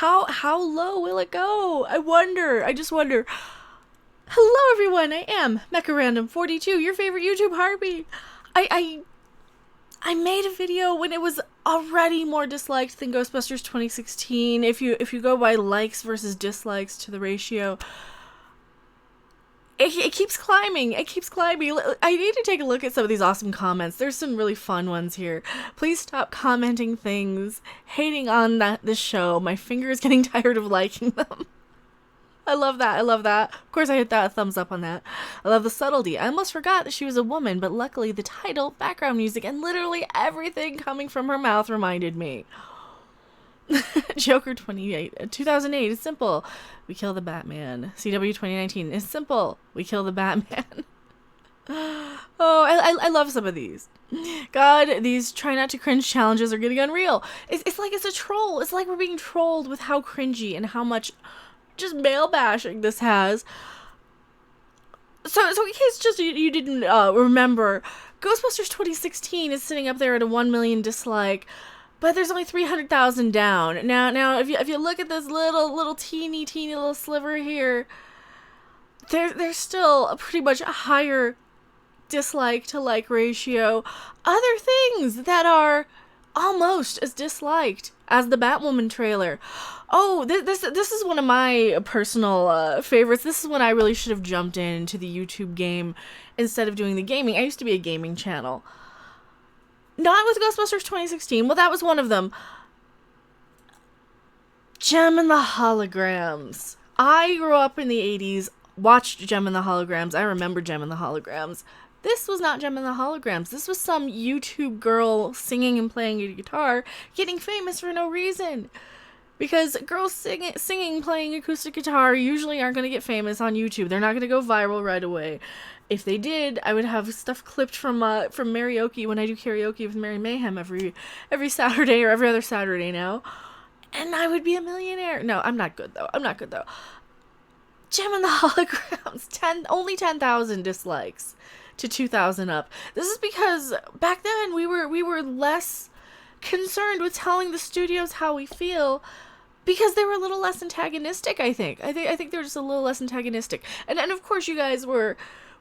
how low will it go? I just wonder. Hello everyone, I am Mecha Random 42, your favorite YouTube harpy. I made a video when it was already more disliked than Ghostbusters 2016. If you go by likes versus dislikes to the ratio, it keeps climbing. It keeps climbing. I need to take a look at some of these awesome comments. There's some really fun ones here. Please stop commenting things, hating on this show. My finger is getting tired of liking them. I love that. I love that. Of course, I hit that thumbs up on that. I love the subtlety. I almost forgot that she was a woman, but luckily the title, background music, and literally everything coming from her mouth reminded me. Joker 2008 is simple. We kill the Batman. CW 2019 is simple. We kill the Batman. Oh, I love some of these. God, these try not to cringe challenges are getting unreal. It's like it's a troll. It's like we're being trolled with how cringy and how much just male bashing this has. So in case just you didn't remember, Ghostbusters 2016 is sitting up there at a 1 million dislike, but there's only 300,000 down. Now if you look at this little teeny little sliver here, there's still a pretty much a higher dislike to like ratio. Other things that are almost as disliked as the Batwoman trailer. Oh, this is one of my personal favorites. This is when I really should have jumped into the YouTube game instead of doing the gaming. I used to be a gaming channel. Not with Ghostbusters 2016. Well, that was one of them. Gem and the Holograms. I grew up in the 80s, watched Gem and the Holograms. I remember Gem and the Holograms. This was not Gem and the Holograms. This was some YouTube girl singing and playing a guitar, getting famous for no reason. Because girls singing, playing acoustic guitar usually aren't going to get famous on YouTube. They're not going to go viral right away. If they did, I would have stuff clipped from karaoke when I do karaoke with Mary Mayhem every Saturday or every other Saturday now. And I would be a millionaire. No, I'm not good though. Gem and the Holograms, only 10,000 dislikes to 2,000 up. This is because back then we were less concerned with telling the studios how we feel because they were a little less antagonistic. I think they were just a little less antagonistic. And of course you guys were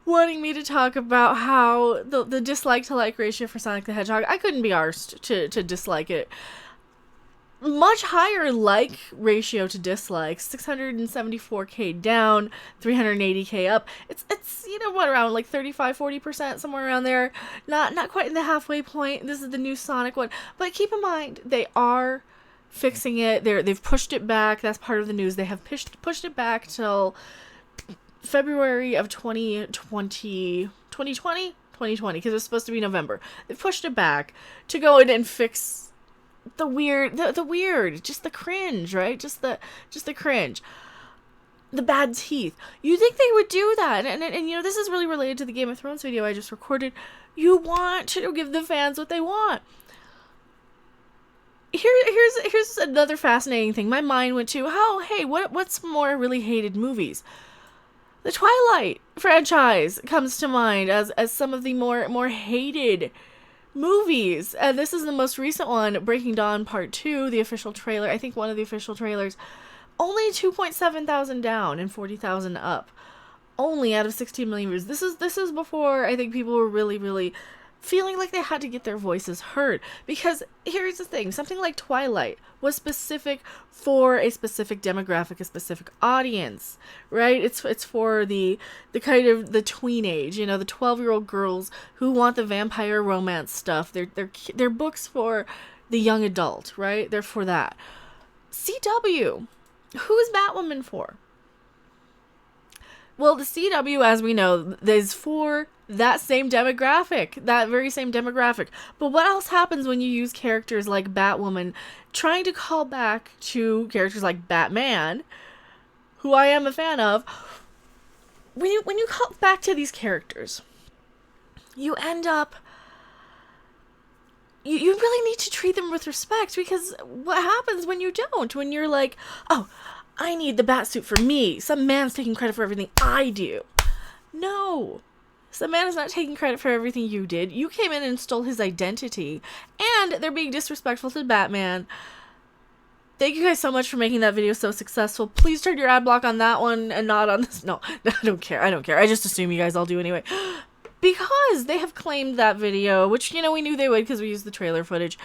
wanting me to talk about how the dislike to like ratio for Sonic the Hedgehog. I couldn't be arsed to dislike it. Much higher like ratio to dislikes, 674k down, 380k up. It's around like 35-40%, somewhere around there. Not quite in the halfway point. This is the new Sonic one, but keep in mind they are fixing it. They've pushed it back. That's part of the news. They have pushed it back till February of 2020 because it was supposed to be November. They've pushed it back to go in and fix the weird, just the cringe, right? Just the cringe, the bad teeth. You think they would do that? And this is really related to the Game of Thrones video I just recorded. You want to give the fans what they want. Here's another fascinating thing. My mind went to what's more really hated movies? The Twilight franchise comes to mind as some of the more hated movies, and this is the most recent one, Breaking Dawn Part 2, the official trailer. I think one of the official trailers, only 2.7 thousand down and 40,000 up, only out of 16 million views. This is before I think people were really feeling like they had to get their voices heard. Because here's the thing, something like Twilight was specific for a specific demographic, a specific audience, right? It's for the kind of the tween age, the 12-year-old girls who want the vampire romance stuff. They're books for the young adult, right? They're for that. CW, who is Batwoman for? Well, the CW, as we know, is for that same demographic, that very same demographic. But what else happens when you use characters like Batwoman trying to call back to characters like Batman, who I am a fan of? When you call back to these characters, you end up, you really need to treat them with respect, because what happens when you don't? When you're like, oh, I need the bat suit for me. Some man's taking credit for everything I do. No. Some man is not taking credit for everything you did. You came in and stole his identity. And they're being disrespectful to Batman. Thank you guys so much for making that video so successful. Please turn your ad block on that one and not on this. No, I don't care. I don't care. I just assume you guys all do anyway. Because they have claimed that video, which, you know, we knew they would because we used the trailer footage.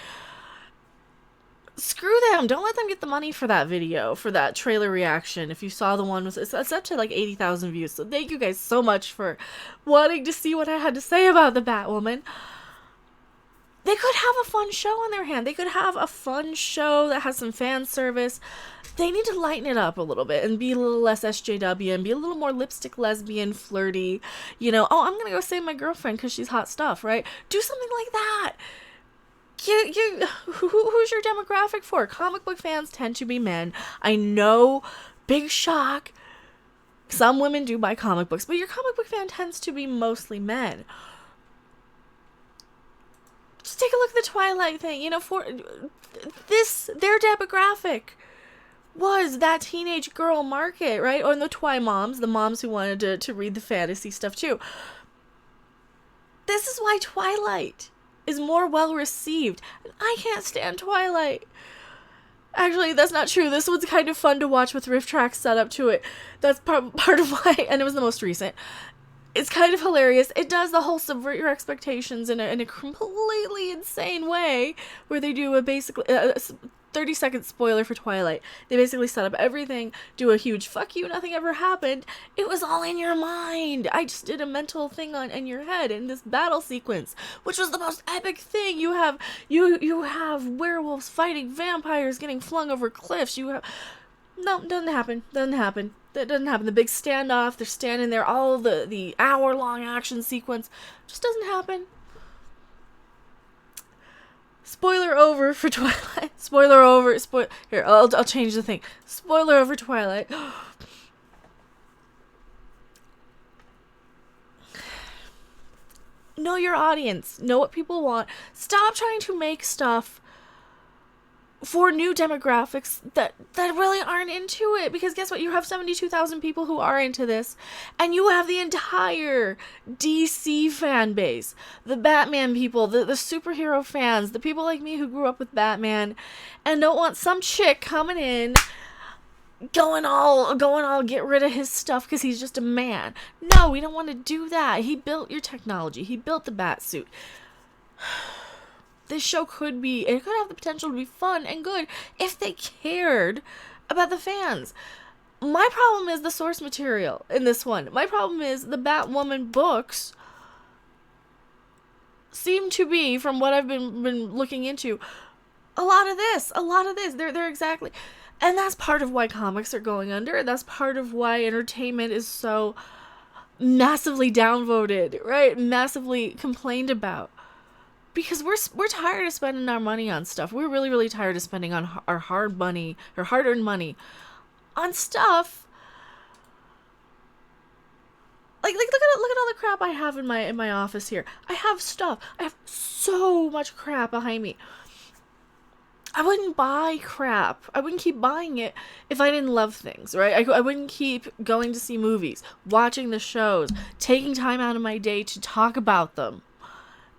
Screw them. Don't let them get the money for that video, for that trailer reaction. If you saw the one, it's up to like 80,000 views. So thank you guys so much for wanting to see what I had to say about the Batwoman. They could have a fun show on their hand. They could have a fun show that has some fan service. They need to lighten it up a little bit and be a little less SJW and be a little more lipstick lesbian flirty. You know, oh, I'm going to go save my girlfriend because she's hot stuff, right? Do something like that. Who's your demographic for? Comic book fans tend to be men. I know, big shock. Some women do buy comic books, but your comic book fan tends to be mostly men. Just take a look at the Twilight thing. You know, for this, their demographic was that teenage girl market, right? Or the Twi moms, the moms who wanted to read the fantasy stuff too. This is why Twilight is more well received. I can't stand Twilight. Actually, that's not true. This one's kind of fun to watch with riff tracks set up to it. That's part of why, and it was the most recent. It's kind of hilarious. It does the whole subvert your expectations in a completely insane way, where they do a basically 30-second spoiler for Twilight. They basically set up everything, do a huge fuck you, nothing ever happened. It was all in your mind. I just did a mental thing in your head in this battle sequence, which was the most epic thing. You have werewolves fighting vampires, getting flung over cliffs. No, doesn't happen. That doesn't happen. The big standoff, they're standing there, all the hour-long action sequence, just doesn't happen. Spoiler over for Twilight. Spoiler over. Here, I'll change the thing. Spoiler over Twilight. Know your audience. Know what people want. Stop trying to make stuff for new demographics that really aren't into it, because guess what, you have 72,000 people who are into this, and you have the entire DC fan base, the Batman people, the superhero fans, the people like me who grew up with Batman and don't want some chick coming in going all get rid of his stuff because he's just a man. No, we don't want to do that. He built your technology. He built the bat suit. This show could have the potential to be fun and good if they cared about the fans. My problem is the source material in this one. My problem is the Batwoman books seem to be, from what I've been looking into, a lot of this. They're exactly, and that's part of why comics are going under. That's part of why entertainment is so massively downvoted, right? Massively complained about. Because we're tired of spending our money on stuff. We're really, really tired of spending on our hard-earned money on stuff. Like look at all the crap I have in my office here. I have so much crap behind me. I wouldn't buy crap. I wouldn't keep buying it if I didn't love things, right? I wouldn't keep going to see movies, watching the shows, taking time out of my day to talk about them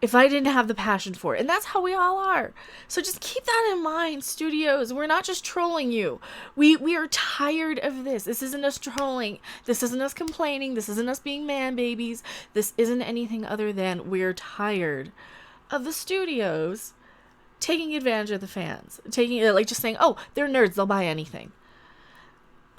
if I didn't have the passion for it. And that's how we all are. So just keep that in mind, studios. We're not just trolling you. We are tired of this. This isn't us trolling. This isn't us complaining. This isn't us being man babies. This isn't anything other than we're tired of the studios taking advantage of the fans. Just saying, oh, they're nerds, they'll buy anything.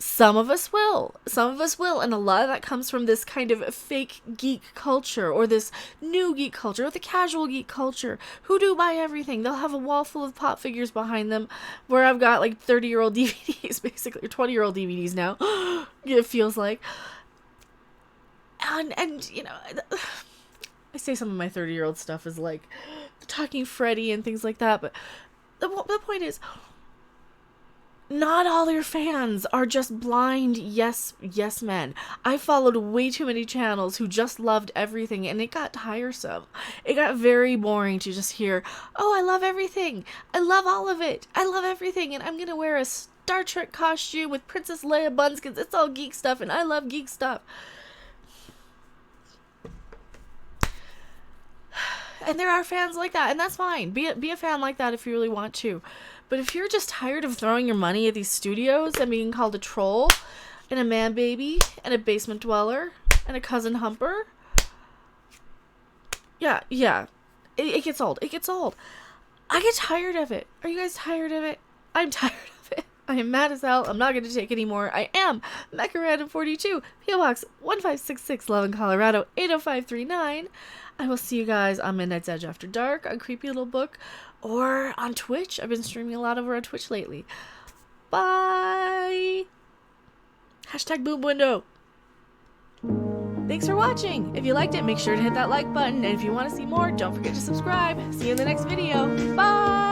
Some of us will, and a lot of that comes from this kind of fake geek culture, or this new geek culture, or the casual geek culture, who do buy everything. They'll have a wall full of pop figures behind them, where I've got like 30-year-old DVDs, basically, or 20-year-old DVDs now, it feels like. And you know, I say some of my 30-year-old stuff is like Talking Freddy and things like that, but the point is, not all your fans are just blind yes men. I followed way too many channels who just loved everything, and it got tiresome. It got very boring to just hear, oh, I love everything. I love all of it. I love everything, and I'm gonna wear a Star Trek costume with Princess Leia buns because it's all geek stuff, and I love geek stuff. And there are fans like that, and that's fine. Be a fan like that if you really want to. But if you're just tired of throwing your money at these studios and being called a troll and a man baby and a basement dweller and a cousin humper, yeah, it gets old. It gets old. I get tired of it. Are you guys tired of it? I'm tired of it. I am mad as hell. I'm not going to take any more. I am Mecha Random 42, P.O. Box 1566, Loveland, Colorado 80539. I will see you guys on Midnight's Edge After Dark, on Creepy Little Book, or on Twitch. I've been streaming a lot over on Twitch lately. Bye! Hashtag boob window. Thanks for watching. If you liked it, make sure to hit that like button. And if you want to see more, don't forget to subscribe. See you in the next video. Bye!